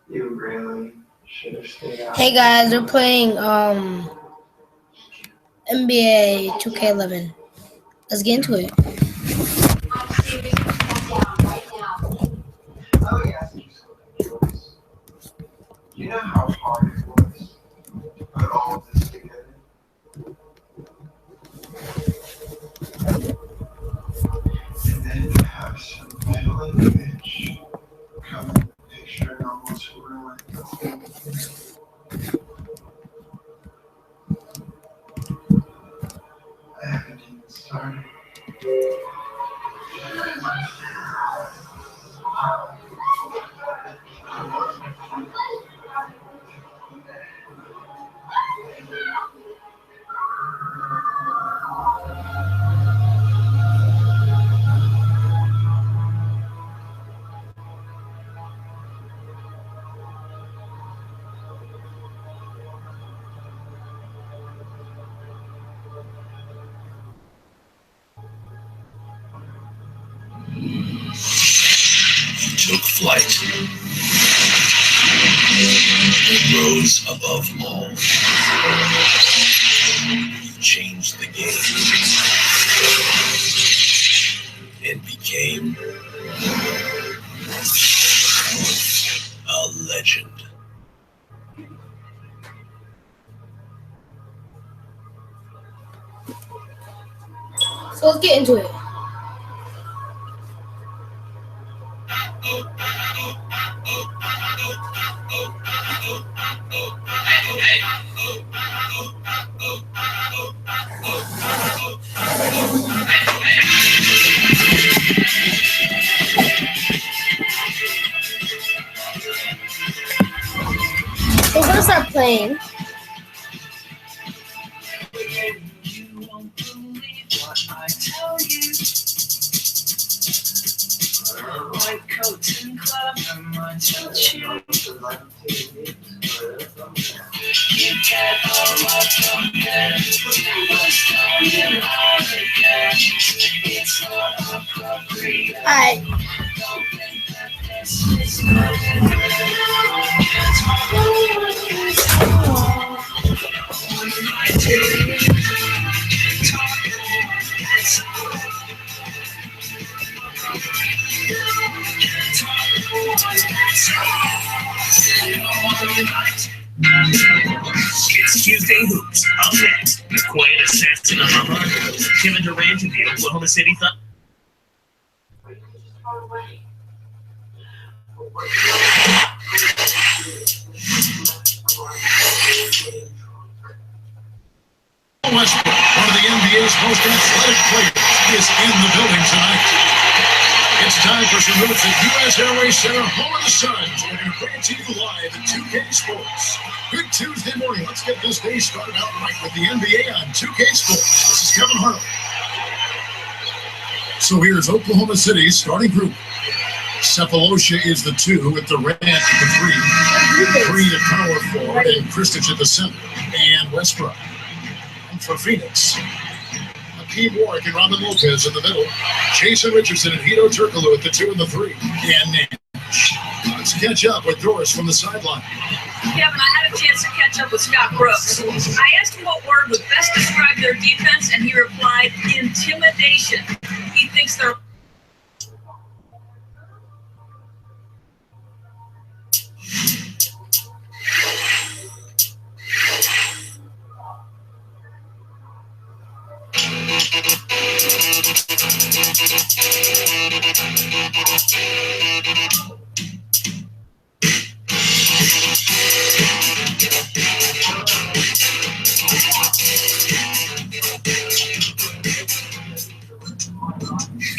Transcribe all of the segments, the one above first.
You really should have stayed out. Hey guys, we're playing NBA 2K11. Let's get into it. Oh yeah, you still think yours. You know how hard it was to put all of this together? And then you have some meddling bitch come in the picture and almost ruin the whole I haven't even started. Took flight, rose above all, changed the game, and became a legend. So let's get into it. So we're gonna start playing. You won't believe what I tell you. White coats and club, I might touch you. You get all up on them. I'm starting all again. It's not appropriate. Alright. Don't think that this is good. It's Tuesday Hoops. Up next, the quiet assassin of the heart, Kevin Durant of the Oklahoma City Thunder. Westbrook, one of the NBA's most athletic players, is in the building tonight. It's time for some hoops at U.S. Airways Center, home of the Suns. We're going to bring it to you live at 2K Sports. Good Tuesday morning. Let's get this day started out right with the NBA on 2K Sports. This is Kevin Harlan. So here's Oklahoma City's starting group. Cephalosha is the 2 with Durant at the 3. 3 at power forward and Kristich at the center. And Westbrook. And for Phoenix, Hakeem Warwick and Robin Lopez in the middle. Jason Richardson and Hito Turkoglu at the 2 and the 3. And Nash. Let's catch up with Doris from the sideline. Kevin, I had a chance to catch up with Scott Brooks. I asked him what word would best describe their defense, and he replied, intimidation. He thinks they're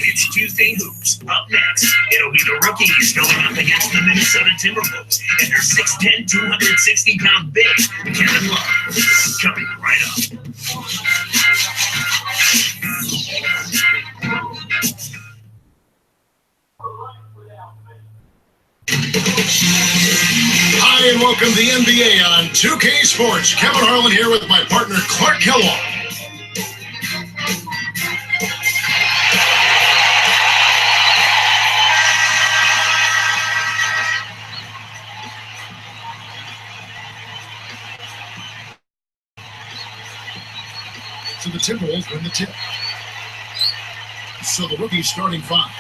It's Tuesday Hoops. Up next, it'll be the rookies going up against the Minnesota Timberwolves and their 6'10", 260-pound big, Kevin Love. Coming right up. Hi, and welcome to the NBA on 2K Sports. Kevin Harlan here with my partner, Clark Kellogg. So the Timberwolves win the tip. So the rookies starting 5.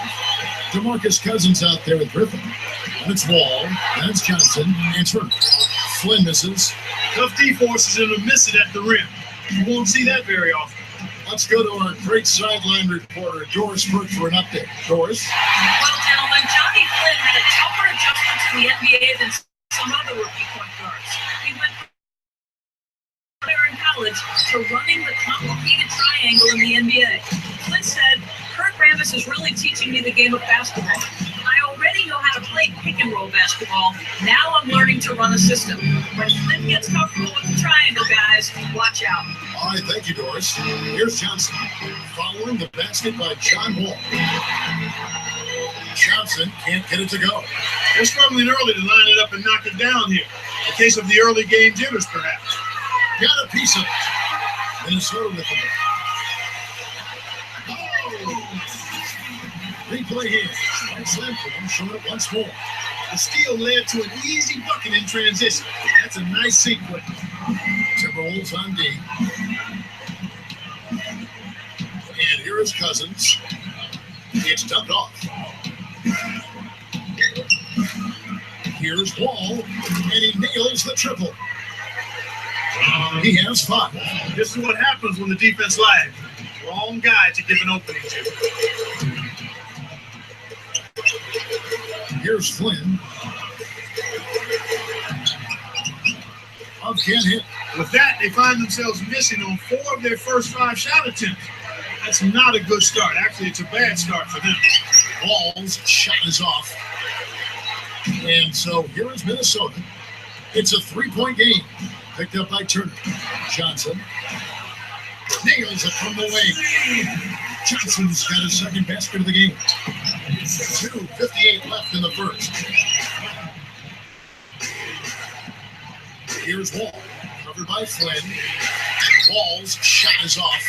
DeMarcus Cousins out there with Griffin. And it's Wall. And it's Johnson. And Turner. Flynn misses. Tough D-forces and a miss it at the rim. You won't see that very often. Let's go to our great sideline reporter, Doris Burke, for an update. Doris? Well, gentlemen, Johnny Flynn had a tougher adjustment to the NBA than some other rookie point guards. He went from there in college to running the complicated triangle in the NBA. Flynn said, Kurt Rambis is really teaching me the game of basketball. I already know how to play pick and roll basketball. Now I'm learning to run a system. When Flynn gets comfortable with the triangle, guys, watch out. All right, thank you, Doris. Here's Johnson. Following the basket by John Wall. Johnson can't get it to go. They're struggling early to line it up and knock it down here. A case of the early game jitters, perhaps. Got a piece of it. Minnesota with it. Replay here. Slam for them, showing it once more. The steal led to an easy bucket in transition. That's a nice sequence. Timberwolves on D. And here is Cousins. It's dumped off. Here's Wall, and he nails the triple. He has 5. This is what happens when the defense lags. Wrong guy to give an opening to. Here's Flynn. Can't hit. With that, they find themselves missing on 4 of their first 5 shot attempts. That's not a good start. Actually, it's a bad start for them. Wall's shot is off. And so here is Minnesota. It's a 3-point game. Picked up by Turner. Johnson nails it from the wing. Johnson's got his second basket of the game. 2:58 left in the first. Here's Wall, covered by Flynn. Wall's shot is off.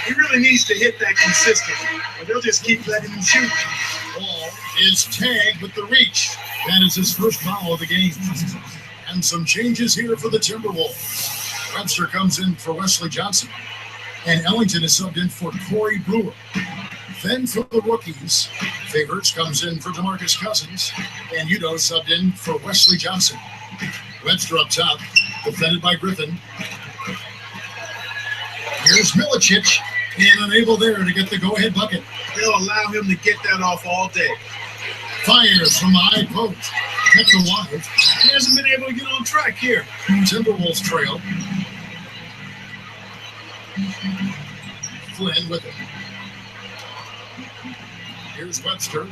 He really needs to hit that consistently, or they'll just keep letting him shoot. Wall is tagged with the reach. That is his first foul of the game. And some changes here for the Timberwolves. Webster comes in for Wesley Johnson. And Ellington is subbed in for Corey Brewer. Then for the rookies, Favors comes in for DeMarcus Cousins. And Udo subbed in for Wesley Johnson. Webster up top, defended by Griffin. Here's Milicic, and unable there to get the go-ahead bucket. They'll allow him to get that off all day. Fires from the high post. Kept the wide. He hasn't been able to get on track here. Timberwolves trail. Flynn with it. Here's Webster.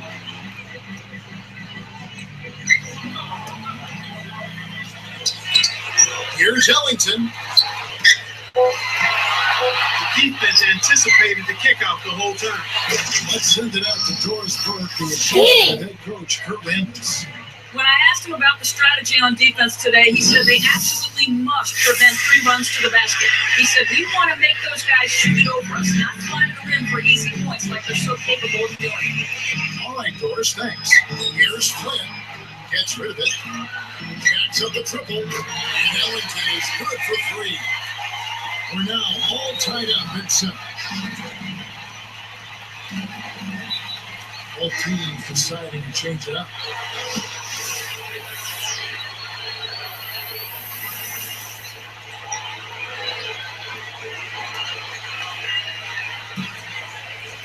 Here's Ellington. The defense anticipated the kickout the whole time. Let's send it out to Doris Burke, who is head coach Kurt Rambis. When I asked him about the strategy on defense today, he said they absolutely must prevent 3 runs to the basket. He said, we want to make those guys shoot it over us, not fly to the rim for easy points like they're so capable of doing. All right, Doris, thanks. Here's Flynn. Gets rid of it. Jacks up the triple. And Ellington is good for 3. We're now all tied up at 7. Both teams deciding to change it up.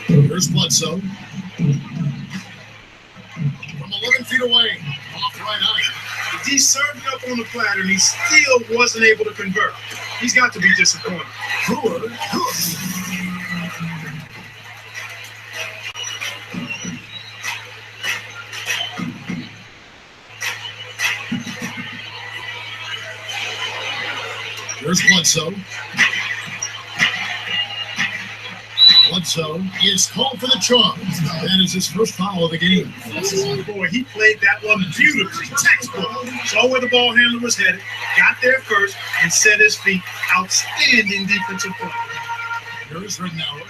Here's Bledsoe. From 11 feet away, off right iron. The D served it up on the platter, and he still wasn't able to convert. He's got to be disappointed. Brewer, good. Here's Bledsoe. Bledsoe is called for the chalk. That is his first foul of the game. Boy, he played that one beautifully. Textbook. Saw where the ball handler was headed, got there first, and set his feet. Outstanding defensive play. Here's Rittenauer.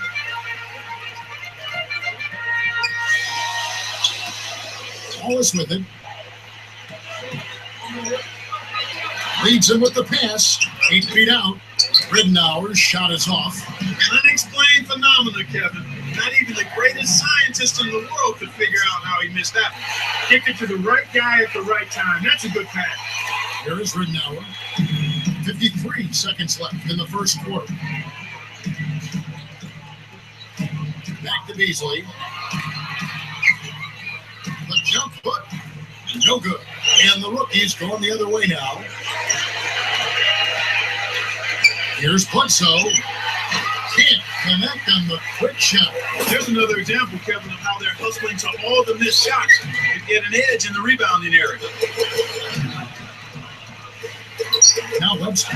Wallace with it. Leads him with the pass. 8 feet out. Ridenour's shot is off. Unexplained phenomena, Kevin. Not even the greatest scientist in the world could figure out how he missed that one. Kicked it to the right guy at the right time. That's a good pass. Here is Ridenour. 53 seconds left in the first quarter. Back to Beasley. The jump hook. No good. And the rookie's going the other way now. Here's Bledsoe. Can't connect on the quick shot. There's another example, Kevin, of how they're hustling to all the missed shots to get an edge in the rebounding area. Now Webster.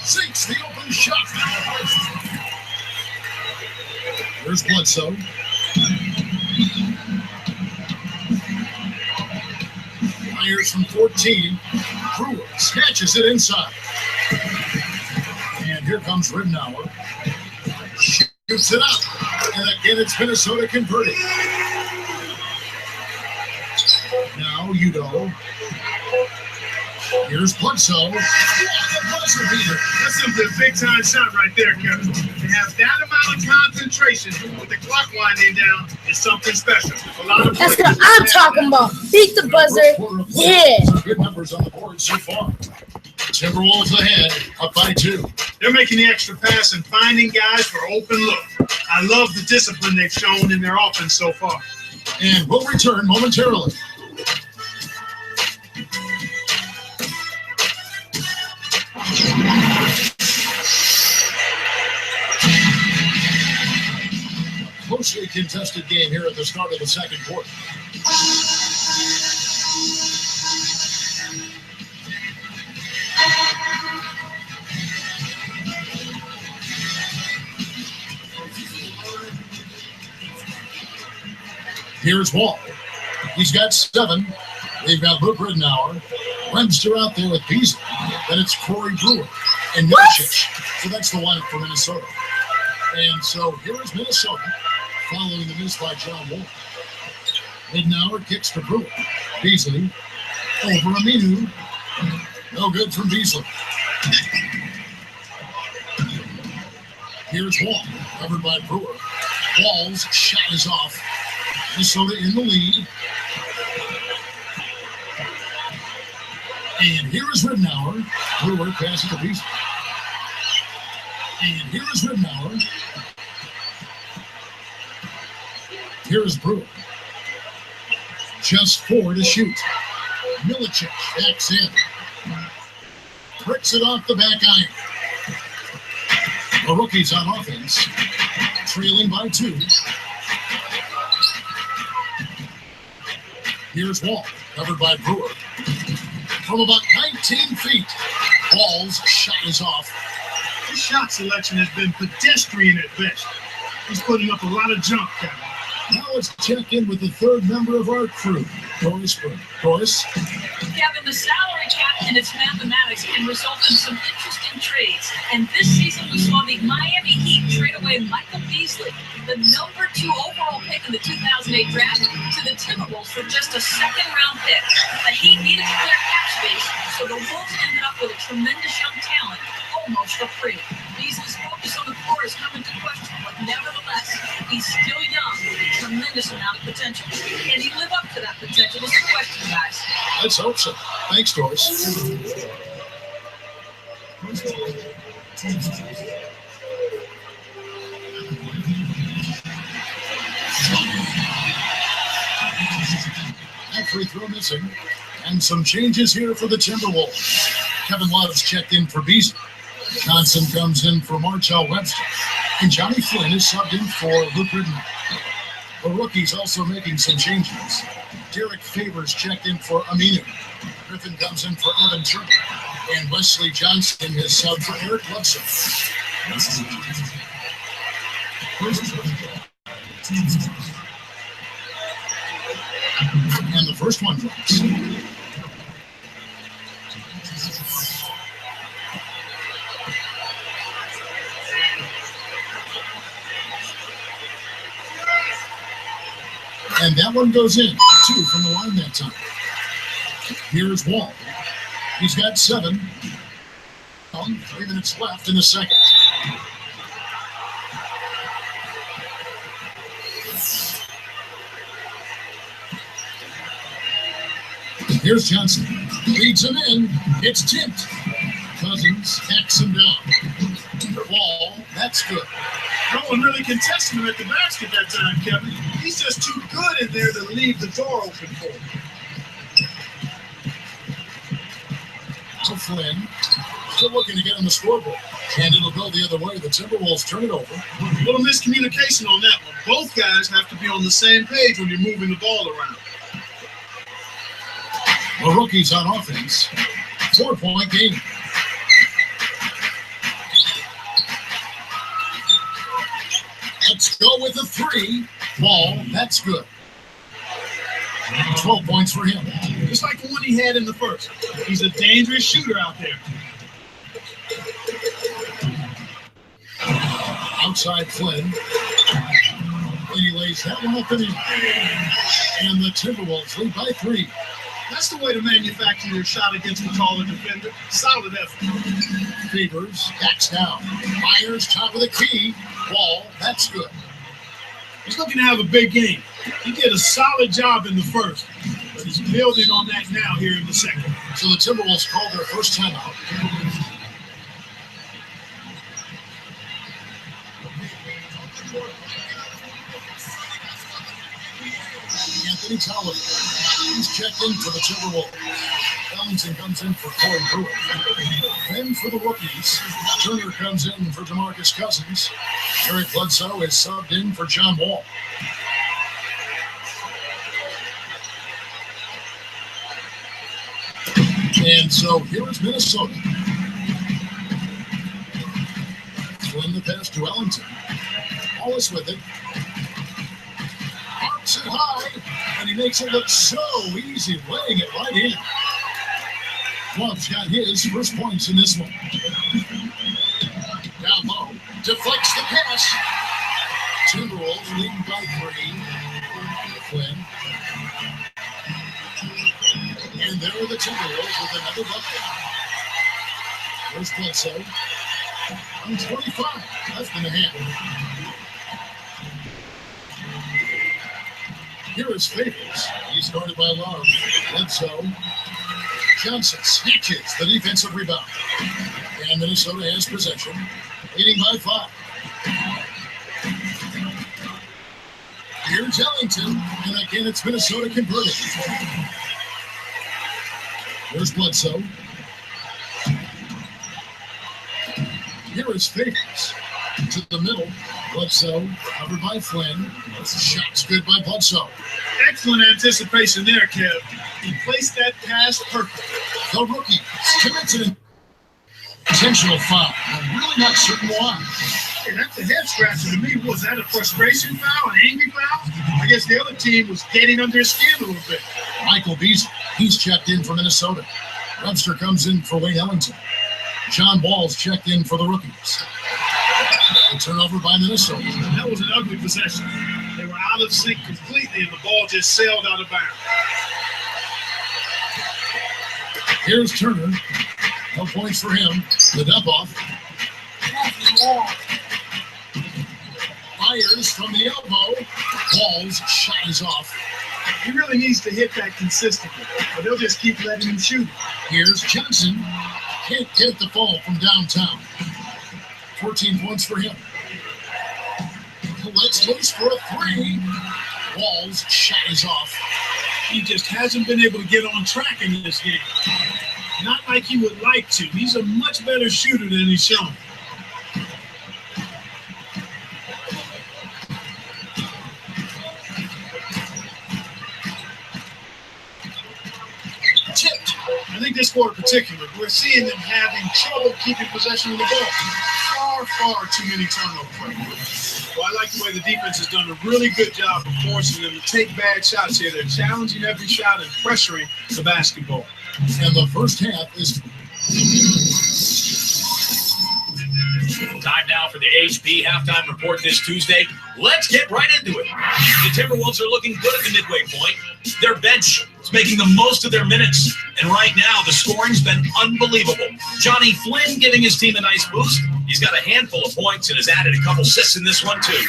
Sinks the open shot. Here's Bledsoe. Fires from 14. Brewer snatches it inside. And here comes Ridenour. Shoots it up. And again, it's Minnesota converting. Now Udo. Here's Bledsoe. That's simply a big-time shot right there, Kevin. To have that amount of concentration with the clock winding down is something special. A lot of That's what I'm talking about. Beat the buzzer. Yeah. Good numbers on the board so far. Timberwolves ahead, up by 2. They're making the extra pass and finding guys for open look. I love the discipline they've shown in their offense so far. And we'll return momentarily. Closely contested game here at the start of the second quarter. Here's Wall. He's got 7. They've got Luke Ridenour. Webster out there with Beasley. Then it's Corey Brewer and Milicic. So that's the lineup for Minnesota. And so here is Minnesota following the miss by John Wall. Ridenour kicks to Brewer. Beasley over Aminu. No good from Beasley. Here's Wall, covered by Brewer. Wall's shot is off. Minnesota in the lead. And here is Ridenour. Brewer passes to Beasley. And here is Ridenour. Here is Brewer. Just 4 to shoot. Milicic backs in. Bricks it off the back iron. The rookies on offense. Trailing by 2. Here's Wall, covered by Brewer. From about 19 feet, Wall's shot is off. His shot selection has been pedestrian at best. He's putting up a lot of junk, Kevin. Now let's check in with the third member of our crew, Doris Burke. Doris? Kevin, the salary cap and its mathematics can result in some interesting trades. And this season, we saw the Miami Heat trade away Michael Beasley, the number 2 overall pick in the 2008 draft, to the Timberwolves for just a second-round pick. The Heat needed to clear cap space, so the Wolves ended up with a tremendous young talent, almost for free. Beasley's focus on the floor is coming to question, but nevertheless, he's still young with a tremendous amount of potential. Can he live up to that potential is the question, guys. Let's hope so. Thanks, Doris. That free throw missing. And some changes here for the Timberwolves. Kevin Love's checked in for Beasley. Johnson comes in for Marshall Webster. And Johnny Flynn is subbed in for Luke Ridenour. The rookie's also making some changes. Derek Favors checked in for Aminu. Griffin comes in for Evan Turner. And Wesley Johnson is subbed for Eric Bledsoe. And the first one drops. And that one goes in. 2 from the line that time. Here's Wall. He's got 7. 3 minutes left in the second. Here's Johnson. Leads him in. It's tipped. Cousins hacks him down. Ball. That's good. No one really contested him at the basket that time, Kevin. He's just too good in there to leave the door open for him. To Flynn. Still looking to get on the scoreboard. And it'll go the other way. The Timberwolves turn it over. A little miscommunication on that one. Both guys have to be on the same page when you're moving the ball around. The rookies on offense. 4-point game. Let's go with a 3. Ball. That's good. 12 points for him. Just like the one he had in the first. He's a dangerous shooter out there. Outside Flynn. And he lays that one up in his hand. And the Timberwolves lead by 3. That's the way to manufacture your shot against the taller defender. Solid effort. Favors, backs down. Myers, top of the key. Ball, that's good. He's looking to have a big game. He did a solid job in the first, but he's building on that now here in the second. So the Timberwolves called their first timeout. Anthony Tolliver. He's checked in for the Timberwolves. Ellington comes in for Corey Brewer. Then for the rookies, Turner comes in for DeMarcus Cousins. Eric Bledsoe is subbed in for John Wall. And so here is Minnesota. Flynn the pass to Ellington. Wallace with it. Arcs it high, and he makes it look so easy, laying it right in. Club's got his first points in this one. Down low, deflects the pass. Timberwolves leading by 3. Flynn. And there are the Timberwolves with another bucket. There's Bledsoe. 1:25 left in the half. Here is Favors. He's guarded by Love. Bledsoe. Johnson snatches the defensive rebound. And Minnesota has possession, leading by 5. Here's Ellington, and again it's Minnesota converted. There's Bledsoe. Here is Favors. To the middle. Bledsoe covered by Flynn. Shot's good by Bledsoe. Excellent anticipation there, Kev. He placed that pass perfectly. The rookie commits an intentional foul. I'm really not certain why. Hey, that's a head scratcher to me. Was that a frustration foul, an angry foul? I guess the other team was getting under his skin a little bit. Michael Beasley, he's checked in for Minnesota. Webster comes in for Wayne Ellington. John Wall's checked in for the rookies. A turnover by Minnesota. That was an ugly possession. They were out of sync completely, and the ball just sailed out of bounds. Here's Turner. No points for him. The dump off. Fires from the elbow. Wall's shot is off. He really needs to hit that consistently, but they'll just keep letting him shoot. Here's Johnson. Can't get the ball from downtown. 14 points for him. Let's loose for a 3. Wall's shot is off. He just hasn't been able to get on track in this game. Not like he would like to. He's a much better shooter than he's shown. Tipped. I think this quarter in particular, we're seeing them having trouble keeping possession of the ball. Far too many turnovers. Well, I like the way the defense has done a really good job of forcing them to take bad shots here. They're challenging every shot and pressuring the basketball. And the first half is... Time now for the HP halftime report this Tuesday. Let's get right into it. The Timberwolves are looking good at the midway point. Their bench is making the most of their minutes. And right now, the scoring's been unbelievable. Johnny Flynn giving his team a nice boost. He's got a handful of points and has added a couple assists in this one, too.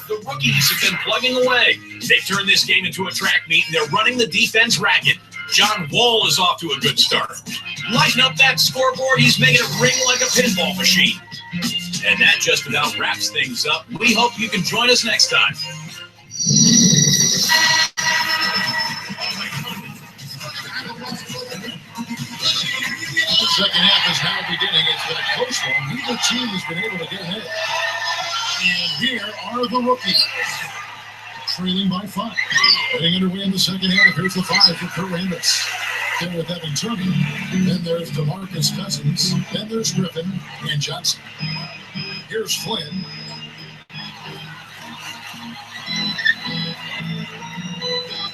The rookies have been plugging away. They've turned this game into a track meet, and they're running the defense ragged. John Wall is off to a good start. Lighten up that scoreboard. He's making it ring like a pinball machine. And that just about wraps things up. We hope you can join us next time. The second half is now beginning. It's been a close one. Neither team has been able to get ahead. And here are the rookies, trailing by 5. Getting underway in the second half. Here's the 5 for Kurt Rambis. Then with Evan Turner. Then there's DeMarcus Cousins. Then there's Griffin and Johnson. Here's Flynn.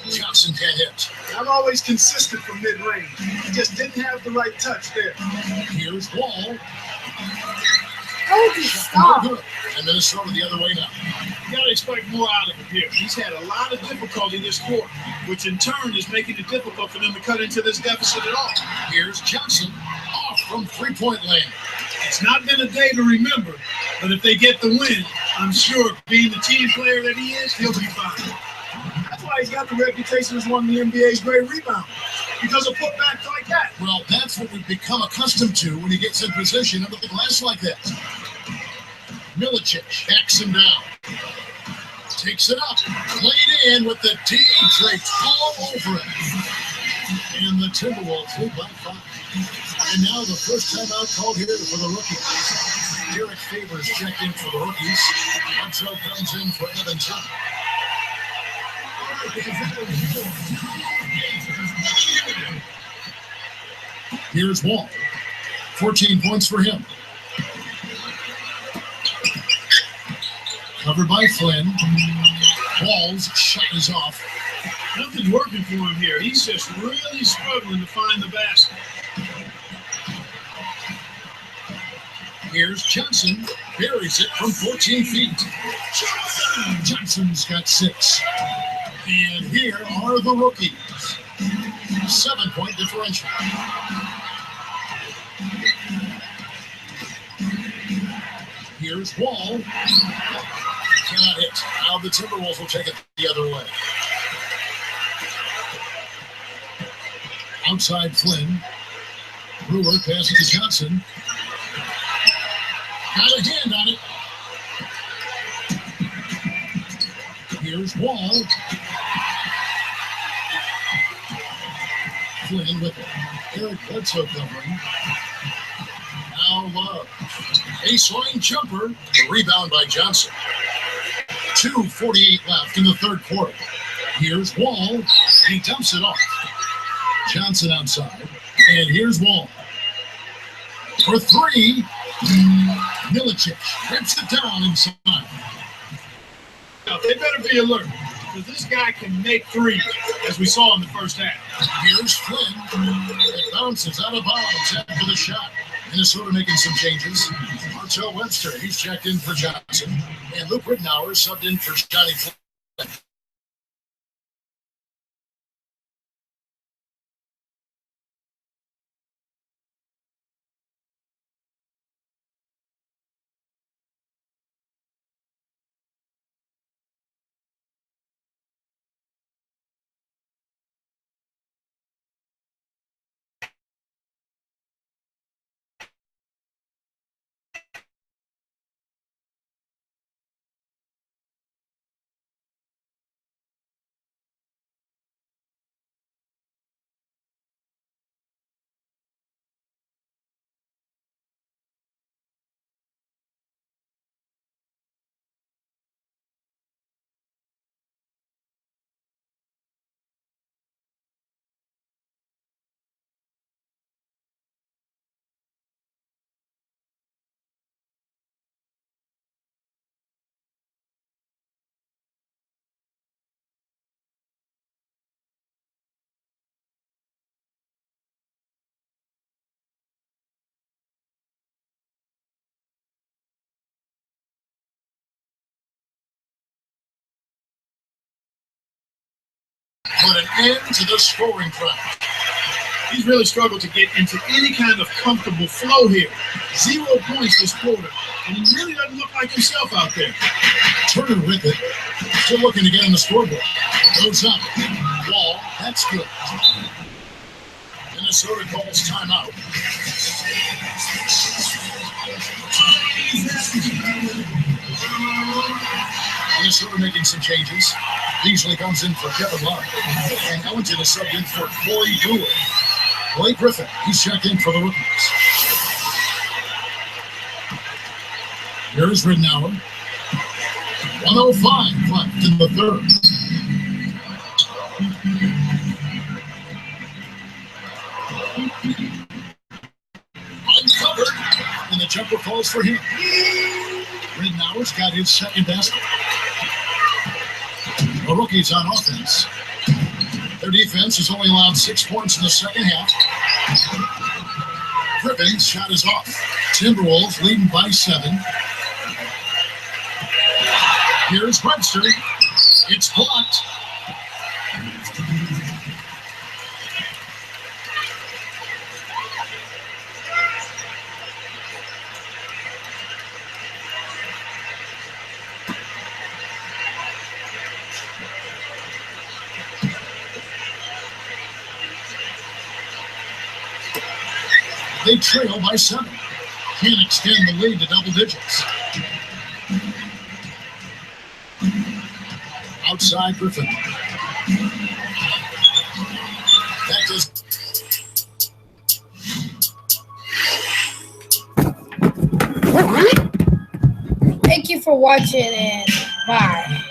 Johnson can't hit. Not always consistent from mid-range. He just didn't have the right touch there. Here's Wall. Oh, stop. No good. And Minnesota the other way now. You gotta expect more out of him here. He's had a lot of difficulty this quarter, which in turn is making it difficult for them to cut into this deficit at all. Here's Johnson off from three-point land. It's not been a day to remember, but if they get the win, I'm sure being the team player that he is, he'll be fine. That's why he's got the reputation as one of the NBA's great rebounders, because of putbacks like that. Well, that's what we've become accustomed to when he gets in position under the glass like that. Milicic backs him down. Takes it up. Played in with the D draped all over it. And the Timberwolves lead by 5. And now the first timeout called here for the rookies. Derek Favors checked in for the rookies. Huntsville comes in for Evan Turner. Here's Wall. 14 points for him. Covered by Flynn. Wall's shot is off. Nothing's working for him here. He's just really struggling to find the basket. Here's Johnson. Buries it from 14 feet. Johnson's got 6. And here are the rookies. 7-point differential. Here's Wall. Cannot hit. Now the Timberwolves will take it the other way. Outside Flynn. Brewer passes to Johnson. Got a hand on it. Here's Wall. Flynn with Eric Bledsoe covering. Now Love. Baseline jumper. Rebound by Johnson. 2:48 left in the third quarter. Here's Wall. He dumps it off. Johnson outside. And here's Wall. For 3. Milicic rips it down inside. Now, they better be alert, because this guy can make threes, as we saw in the first half. Here's Flynn. It bounces out of bounds after the shot. Minnesota making some changes. Martell Webster, he's checked in for Johnson. And Luke Rittenauer subbed in for Johnny Flynn. put an end to the scoring trend. He's really struggled to get into any kind of comfortable flow here. 0 points this quarter, and he really doesn't look like himself out there. Turner with it. Still looking to get on the scoreboard. Goes up. Wall. That's good. Minnesota calls timeout. Minnesota making some changes. Beasley comes in for Kevin Love. And Ellington is subbed in for Corey Brewer. Blake Griffin, he's checked in for the rookies. Here's Ridnour. 1:05 left in the third. Uncovered, and the jumper falls for him. Ridnour's got his second basket. The rookies on offense. Their defense has only allowed 6 points in the second half. Griffin's shot is off. Timberwolves leading by 7. Here's Webster. It's blocked. They trail by 7. Can't extend the lead to double digits. Outside Griffin. That does. Thank you for watching and bye.